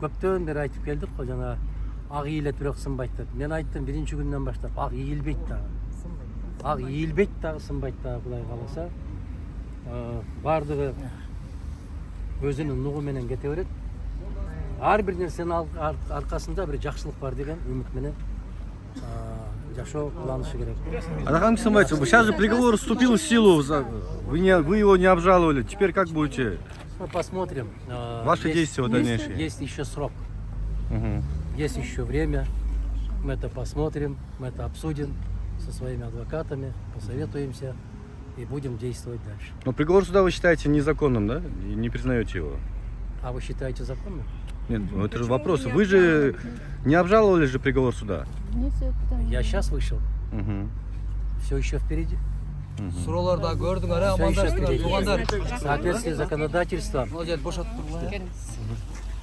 көптөн бери айтып келдик го, жана ак ийилет бирок сынбайт деп. Мен айттым биринчи күндөн баштап ак ийилбейт дагы. Ак ийилбейт дагы, сынбайт дагы, Кудай кааласа. Бардыгы өзүнүн нугу менен кете берет. Ар бир нерсенин аркасында бир жакшылык бар деген үмүт менен жашоо кылынышы керек. Адахан Кисимбаевич, сейчас же приговор вступил в силу. Вы его не обжаловали. Теперь как будете? Мы посмотрим. Ваши действия дальнейшие. Есть еще срок. Угу. Есть еще время. Мы это посмотрим, мы это обсудим со своими адвокатами, посоветуемся и будем действовать дальше. Но приговор суда вы считаете незаконным, да? И не признаете его? А вы считаете законным? Нет, ну это же вопрос. Вы же не обжаловали же приговор суда? Я сейчас вышел. Угу. Все еще впереди. Сураларда көрдүң ара Все еще амандашты впереди. туугандар. В соответствии с законодательством, Ол жерди бошотуп тургула.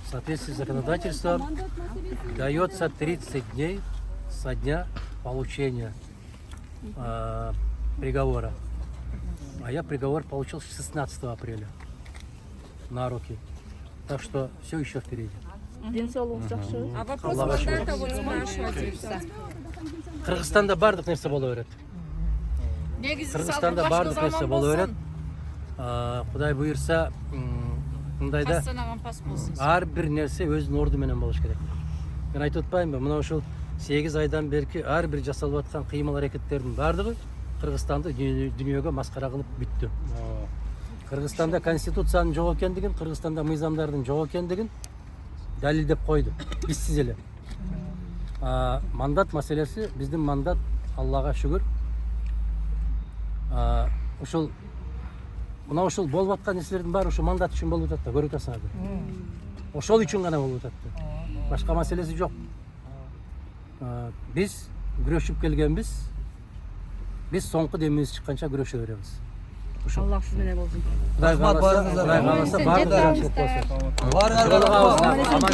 в соответствии с законодательством дается 30 дней со дня получения приговора. А я приговор получил 16 апреля на руки. Так что все еще впереди. А вопрос Аллах мандата вот спрашивается. Кыргызстанда бардык нерсе боло берет. Кыргызстанда бардык нерсе боло берет. Кудай буйрса, мындайда ар бир нерсе өзүнүн орду менен болуш керек. Мен айтып атпаймынбы, мына ушул 8 айдан берки ар бир жасалып аткан кыймыл аракеттердин бардыгы Кыргызстанды дүйнөгө маскара кылып бүттү. Кыргызстанда конституциянын жок экендигин, Кыргызстанда мыйзамдардын жок экендигин далилдеп койду. Бизсиз эле. Мандат маселеси, биздин мандат, Аллага шүгүр. Ушул мына ушул болуп аткан нерселердин баары ушул мандат үчүн болуп атат да, көрүп атасыңар. Ошол үчүн гана болуп атат. Башка маселеси жок. Биз күрөшүп келгенбиз. Биз соңку демибиз чыкканча күрөшө беребиз. Allah siz menен болсун. Кудай кааласа, баардыгы жакшылык болсун. Барыңар. Аман